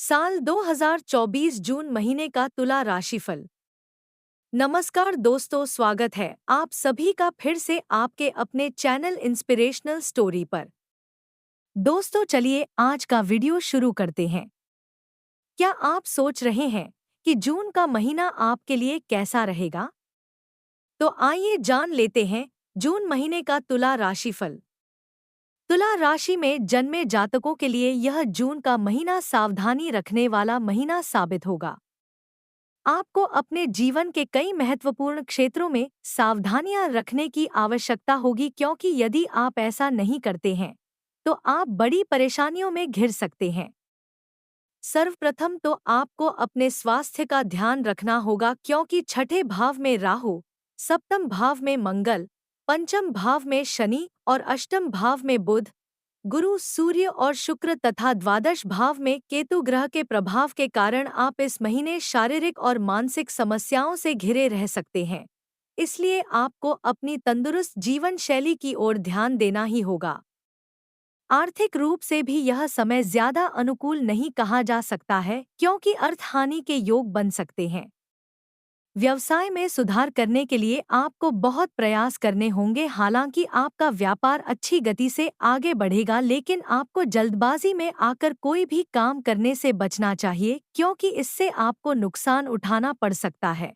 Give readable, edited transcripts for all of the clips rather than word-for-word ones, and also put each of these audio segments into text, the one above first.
साल 2024 जून महीने का तुला राशिफल। नमस्कार दोस्तों, स्वागत है आप सभी का फिर से आपके अपने चैनल इंस्पिरेशनल स्टोरी पर। दोस्तों चलिए आज का वीडियो शुरू करते हैं। क्या आप सोच रहे हैं कि जून का महीना आपके लिए कैसा रहेगा? तो आइए जान लेते हैं जून महीने का तुला राशिफल। तुला राशि में जन्मे जातकों के लिए यह जून का महीना सावधानी रखने वाला महीना साबित होगा। आपको अपने जीवन के कई महत्वपूर्ण क्षेत्रों में सावधानियां रखने की आवश्यकता होगी, क्योंकि यदि आप ऐसा नहीं करते हैं तो आप बड़ी परेशानियों में घिर सकते हैं। सर्वप्रथम तो आपको अपने स्वास्थ्य का ध्यान रखना होगा, क्योंकि छठे भाव में राहु, सप्तम भाव में मंगल, पंचम भाव में शनि और अष्टम भाव में बुध, गुरु, सूर्य और शुक्र तथा द्वादश भाव में केतु ग्रह के प्रभाव के कारण आप इस महीने शारीरिक और मानसिक समस्याओं से घिरे रह सकते हैं। इसलिए आपको अपनी तंदुरुस्त जीवन शैली की ओर ध्यान देना ही होगा। आर्थिक रूप से भी यह समय ज्यादा अनुकूल नहीं कहा जा सकता है, क्योंकि अर्थहानि के योग बन सकते हैं। व्यवसाय में सुधार करने के लिए आपको बहुत प्रयास करने होंगे। हालांकि आपका व्यापार अच्छी गति से आगे बढ़ेगा, लेकिन आपको जल्दबाजी में आकर कोई भी काम करने से बचना चाहिए, क्योंकि इससे आपको नुकसान उठाना पड़ सकता है।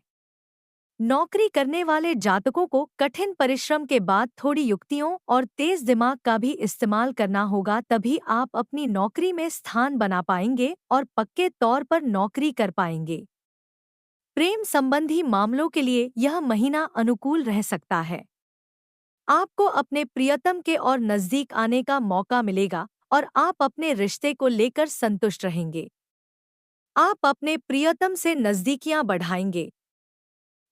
नौकरी करने वाले जातकों को कठिन परिश्रम के बाद थोड़ी युक्तियों और तेज दिमाग का भी इस्तेमाल करना होगा, तभी आप अपनी नौकरी में स्थान बना पाएंगे और पक्के तौर पर नौकरी कर पाएंगे। प्रेम संबंधी मामलों के लिए यह महीना अनुकूल रह सकता है। आपको अपने प्रियतम के और नजदीक आने का मौका मिलेगा और आप अपने रिश्ते को लेकर संतुष्ट रहेंगे। आप अपने प्रियतम से नजदीकियां बढ़ाएंगे।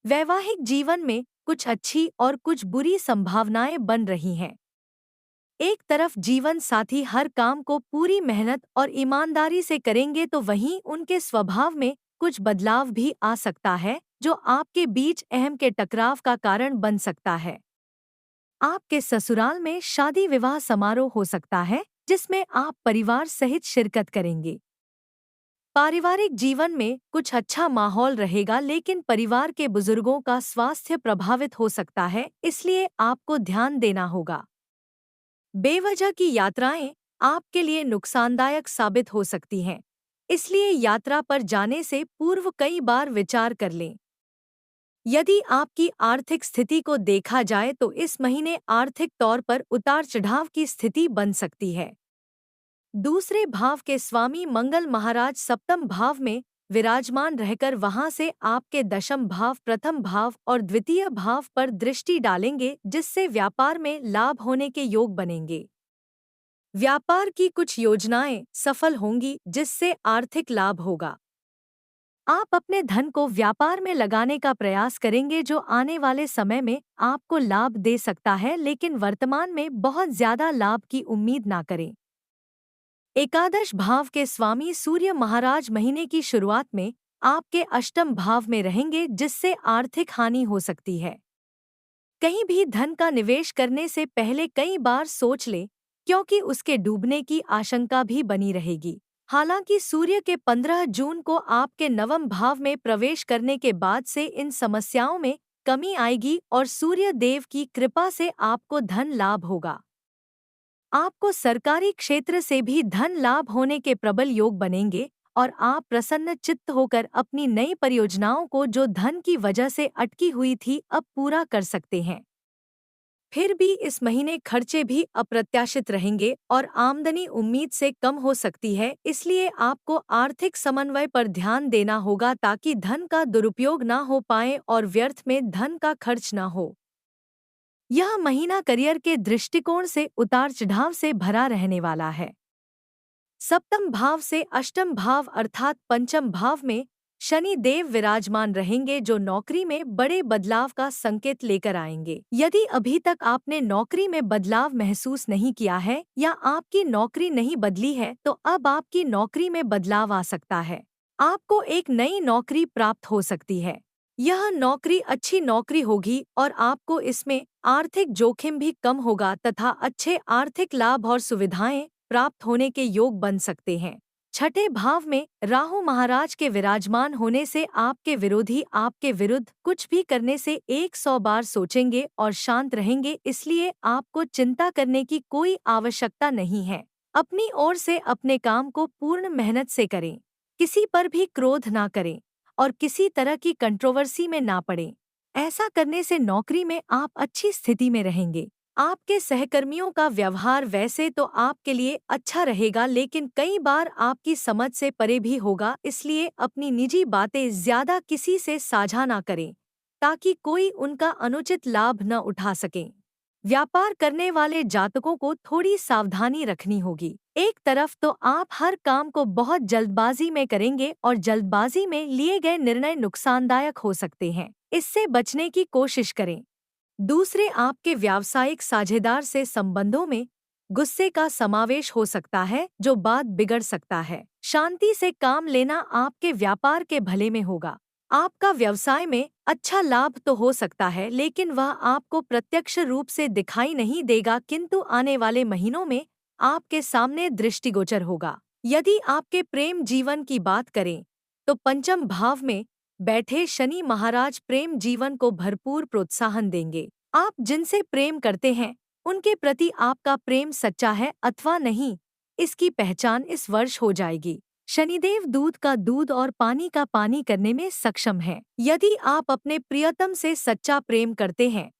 वैवाहिक जीवन में कुछ अच्छी और कुछ बुरी संभावनाएं बन रही हैं। एक तरफ जीवन साथी हर काम को पूरी मेहनत और ईमानदारी से करेंगे, तो वहीं उनके स्वभाव में कुछ बदलाव भी आ सकता है, जो आपके बीच अहम के टकराव का कारण बन सकता है। आपके ससुराल में शादी विवाह समारोह हो सकता है, जिसमें आप परिवार सहित शिरकत करेंगे। पारिवारिक जीवन में कुछ अच्छा माहौल रहेगा, लेकिन परिवार के बुजुर्गों का स्वास्थ्य प्रभावित हो सकता है, इसलिए आपको ध्यान देना होगा। बेवजह की यात्राएं आपके लिए नुकसानदायक साबित हो सकती हैं, इसलिए यात्रा पर जाने से पूर्व कई बार विचार कर लें। यदि आपकी आर्थिक स्थिति को देखा जाए तो इस महीने आर्थिक तौर पर उतार चढ़ाव की स्थिति बन सकती है। दूसरे भाव के स्वामी मंगल महाराज सप्तम भाव में विराजमान रहकर वहां से आपके दशम भाव, प्रथम भाव और द्वितीय भाव पर दृष्टि डालेंगे, जिससे व्यापार में लाभ होने के योग बनेंगे। व्यापार की कुछ योजनाएं सफल होंगी, जिससे आर्थिक लाभ होगा। आप अपने धन को व्यापार में लगाने का प्रयास करेंगे, जो आने वाले समय में आपको लाभ दे सकता है, लेकिन वर्तमान में बहुत ज्यादा लाभ की उम्मीद ना करें। एकादश भाव के स्वामी सूर्य महाराज महीने की शुरुआत में आपके अष्टम भाव में रहेंगे, जिससे आर्थिक हानि हो सकती है। कहीं भी धन का निवेश करने से पहले कई बार सोच लें, क्योंकि उसके डूबने की आशंका भी बनी रहेगी। हालांकि सूर्य के 15 जून को आपके नवम भाव में प्रवेश करने के बाद से इन समस्याओं में कमी आएगी और सूर्य देव की कृपा से आपको धन लाभ होगा। आपको सरकारी क्षेत्र से भी धन लाभ होने के प्रबल योग बनेंगे और आप प्रसन्न चित्त होकर अपनी नई परियोजनाओं को, जो धन की वजह से अटकी हुई थी, अब पूरा कर सकते हैं। फिर भी इस महीने खर्चे भी अप्रत्याशित रहेंगे और आमदनी उम्मीद से कम हो सकती है, इसलिए आपको आर्थिक समन्वय पर ध्यान देना होगा, ताकि धन का दुरुपयोग ना हो पाए और व्यर्थ में धन का खर्च ना हो। यह महीना करियर के दृष्टिकोण से उतार चढ़ाव से भरा रहने वाला है। सप्तम भाव से अष्टम भाव अर्थात पंचम भाव में शनि देव विराजमान रहेंगे, जो नौकरी में बड़े बदलाव का संकेत लेकर आएंगे। यदि अभी तक आपने नौकरी में बदलाव महसूस नहीं किया है या आपकी नौकरी नहीं बदली है, तो अब आपकी नौकरी में बदलाव आ सकता है। आपको एक नई नौकरी प्राप्त हो सकती है। यह नौकरी अच्छी नौकरी होगी और आपको इसमें आर्थिक जोखिम भी कम होगा तथा अच्छे आर्थिक लाभ और सुविधाएं प्राप्त होने के योग बन सकते हैं। छठे भाव में राहु महाराज के विराजमान होने से आपके विरोधी आपके विरुद्ध कुछ भी करने से 100 बार सोचेंगे और शांत रहेंगे, इसलिए आपको चिंता करने की कोई आवश्यकता नहीं है। अपनी ओर से अपने काम को पूर्ण मेहनत से करें, किसी पर भी क्रोध ना करें और किसी तरह की कंट्रोवर्सी में ना पड़ें। ऐसा करने से नौकरी में आप अच्छी स्थिति में रहेंगे। आपके सहकर्मियों का व्यवहार वैसे तो आपके लिए अच्छा रहेगा, लेकिन कई बार आपकी समझ से परे भी होगा, इसलिए अपनी निजी बातें ज्यादा किसी से साझा ना करें ताकि कोई उनका अनुचित लाभ न उठा सके। व्यापार करने वाले जातकों को थोड़ी सावधानी रखनी होगी। एक तरफ तो आप हर काम को बहुत जल्दबाजी में करेंगे और जल्दबाजी में लिए गए निर्णय नुकसानदायक हो सकते हैं, इससे बचने की कोशिश करें। दूसरे, आपके व्यावसायिक साझेदार से संबंधों में गुस्से का समावेश हो सकता है जो बात बिगड़ सकता है। शांति से काम लेना आपके व्यापार के भले में होगा। आपका व्यवसाय में अच्छा लाभ तो हो सकता है, लेकिन वह आपको प्रत्यक्ष रूप से दिखाई नहीं देगा, किंतु आने वाले महीनों में आपके सामने दृष्टिगोचर होगा। यदि आपके प्रेम जीवन की बात करें तो पंचम भाव में बैठे शनि महाराज प्रेम जीवन को भरपूर प्रोत्साहन देंगे। आप जिनसे प्रेम करते हैं उनके प्रति आपका प्रेम सच्चा है अथवा नहीं, इसकी पहचान इस वर्ष हो जाएगी। शनिदेव दूध का दूध और पानी का पानी करने में सक्षम है। यदि आप अपने प्रियतम से सच्चा प्रेम करते हैं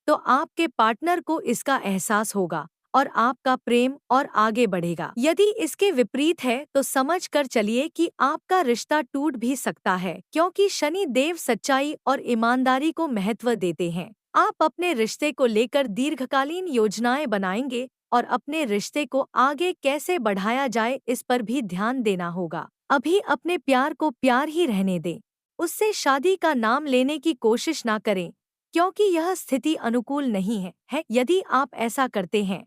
तो आपके पार्टनर को इसका एहसास होगा और आपका प्रेम और आगे बढ़ेगा। यदि इसके विपरीत है तो समझ कर चलिए कि आपका रिश्ता टूट भी सकता है, क्योंकि शनि देव सच्चाई और ईमानदारी को महत्व देते हैं। आप अपने रिश्ते को लेकर दीर्घकालीन योजनाएं बनाएंगे और अपने रिश्ते को आगे कैसे बढ़ाया जाए इस पर भी ध्यान देना होगा। अभी अपने प्यार को प्यार ही रहने दें, उससे शादी का नाम लेने की कोशिश ना करें, क्योंकि यह स्थिति अनुकूल नहीं है। यदि आप ऐसा करते हैं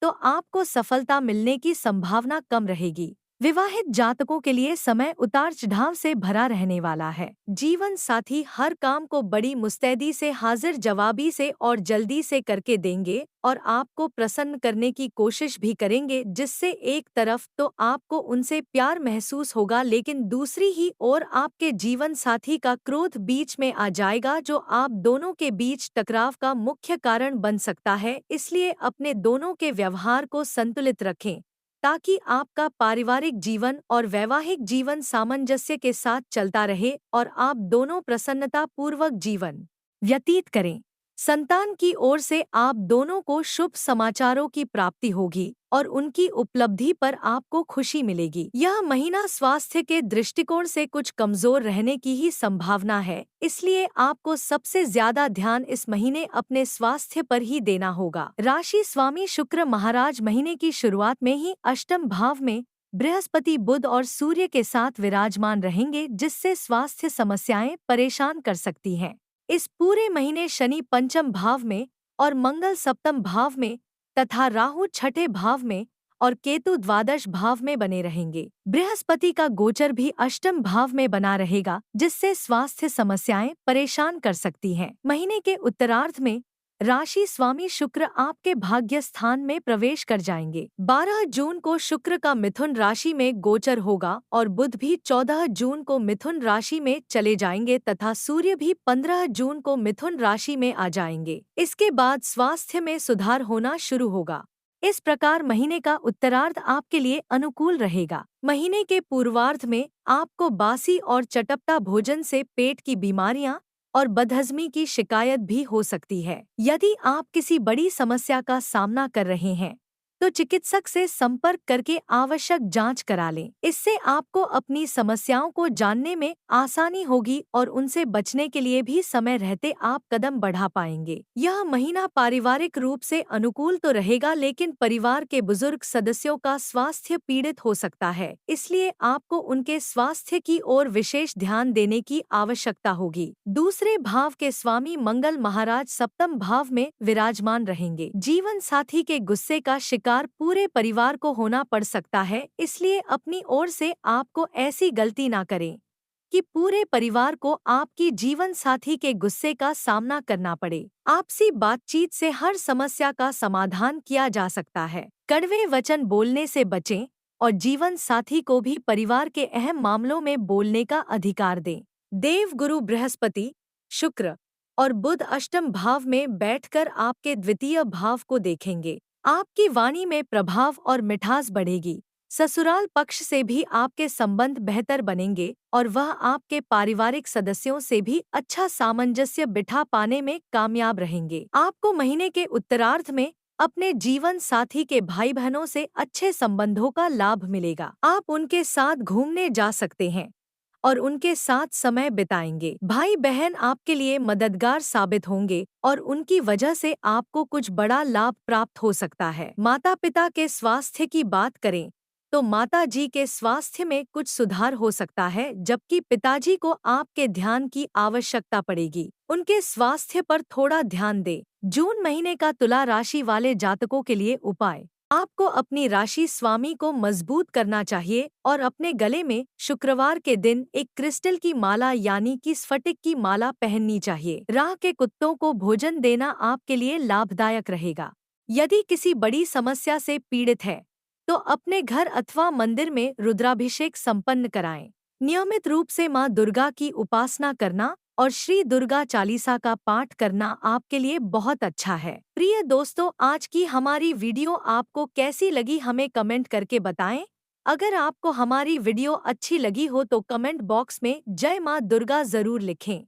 तो आपको सफलता मिलने की संभावना कम रहेगी। विवाहित जातकों के लिए समय उतार चढ़ाव से भरा रहने वाला है। जीवन साथी हर काम को बड़ी मुस्तैदी से, हाजिर जवाबी से और जल्दी से करके देंगे और आपको प्रसन्न करने की कोशिश भी करेंगे, जिससे एक तरफ तो आपको उनसे प्यार महसूस होगा, लेकिन दूसरी ही ओर आपके जीवन साथी का क्रोध बीच में आ जाएगा, जो आप दोनों के बीच टकराव का मुख्य कारण बन सकता है। इसलिए अपने दोनों के व्यवहार को संतुलित रखें ताकि आपका पारिवारिक जीवन और वैवाहिक जीवन सामंजस्य के साथ चलता रहे और आप दोनों प्रसन्नता पूर्वक जीवन व्यतीत करें। संतान की ओर से आप दोनों को शुभ समाचारों की प्राप्ति होगी और उनकी उपलब्धि पर आपको खुशी मिलेगी। यह महीना स्वास्थ्य के दृष्टिकोण से कुछ कमजोर रहने की ही संभावना है, इसलिए आपको सबसे ज्यादा ध्यान इस महीने अपने स्वास्थ्य पर ही देना होगा। राशि स्वामी शुक्र महाराज महीने की शुरुआत में ही अष्टम भाव में बृहस्पति, बुध और सूर्य के साथ विराजमान रहेंगे, जिससे स्वास्थ्य समस्याएं परेशान कर सकती हैं। इस पूरे महीने शनि पंचम भाव में और मंगल सप्तम भाव में तथा राहु छठे भाव में और केतु द्वादश भाव में बने रहेंगे। बृहस्पति का गोचर भी अष्टम भाव में बना रहेगा, जिससे स्वास्थ्य समस्याएं परेशान कर सकती हैं। महीने के उत्तरार्ध में राशि स्वामी शुक्र आपके भाग्य स्थान में प्रवेश कर जाएंगे। 12 जून को शुक्र का मिथुन राशि में गोचर होगा और बुध भी 14 जून को मिथुन राशि में चले जाएंगे तथा सूर्य भी 15 जून को मिथुन राशि में आ जाएंगे। इसके बाद स्वास्थ्य में सुधार होना शुरू होगा। इस प्रकार महीने का उत्तरार्ध आपके लिए अनुकूल रहेगा। महीने के पूर्वार्ध में आपको बासी और चटपटा भोजन से पेट की बीमारियां और बदहजमी की शिकायत भी हो सकती है। यदि आप किसी बड़ी समस्या का सामना कर रहे हैं तो चिकित्सक से संपर्क करके आवश्यक जांच करा लें। इससे आपको अपनी समस्याओं को जानने में आसानी होगी और उनसे बचने के लिए भी समय रहते आप कदम बढ़ा पाएंगे। यह महीना पारिवारिक रूप से अनुकूल तो रहेगा, लेकिन परिवार के बुजुर्ग सदस्यों का स्वास्थ्य पीड़ित हो सकता है, इसलिए आपको उनके स्वास्थ्य की ओर विशेष ध्यान देने की आवश्यकता होगी। दूसरे भाव के स्वामी मंगल महाराज सप्तम भाव में विराजमान रहेंगे। जीवन साथी के गुस्से का शिकार पूरे परिवार को होना पड़ सकता है, इसलिए अपनी ओर से आपको ऐसी गलती ना करें कि पूरे परिवार को आपकी जीवन साथी के गुस्से का सामना करना पड़े। आपसी बातचीत से हर समस्या का समाधान किया जा सकता है। कड़वे वचन बोलने से बचें और जीवन साथी को भी परिवार के अहम मामलों में बोलने का अधिकार दें। देव गुरु बृहस्पति, शुक्र और बुध अष्टम भाव में बैठकर आपके द्वितीय भाव को देखेंगे। आपकी वाणी में प्रभाव और मिठास बढ़ेगी। ससुराल पक्ष से भी आपके संबंध बेहतर बनेंगे और वह आपके पारिवारिक सदस्यों से भी अच्छा सामंजस्य बिठा पाने में कामयाब रहेंगे। आपको महीने के उत्तरार्ध में अपने जीवन साथी के भाई बहनों से अच्छे संबंधों का लाभ मिलेगा। आप उनके साथ घूमने जा सकते हैं और उनके साथ समय बिताएंगे। भाई बहन आपके लिए मददगार साबित होंगे और उनकी वजह से आपको कुछ बड़ा लाभ प्राप्त हो सकता है। माता पिता के स्वास्थ्य की बात करें तो माता जी के स्वास्थ्य में कुछ सुधार हो सकता है, जबकि पिताजी को आपके ध्यान की आवश्यकता पड़ेगी। उनके स्वास्थ्य पर थोड़ा ध्यान दें। जून महीने का तुला राशि वाले जातकों के लिए उपाय। आपको अपनी राशि स्वामी को मजबूत करना चाहिए और अपने गले में शुक्रवार के दिन एक क्रिस्टल की माला यानी कि स्फटिक की माला पहननी चाहिए। राह के कुत्तों को भोजन देना आपके लिए लाभदायक रहेगा। यदि किसी बड़ी समस्या से पीड़ित है तो अपने घर अथवा मंदिर में रुद्राभिषेक संपन्न कराएं। नियमित रूप से मां दुर्गा की उपासना करना और श्री दुर्गा चालीसा का पाठ करना आपके लिए बहुत अच्छा है। प्रिय दोस्तों, आज की हमारी वीडियो आपको कैसी लगी हमें कमेंट करके बताएं। अगर आपको हमारी वीडियो अच्छी लगी हो तो कमेंट बॉक्स में जय मां दुर्गा जरूर लिखें।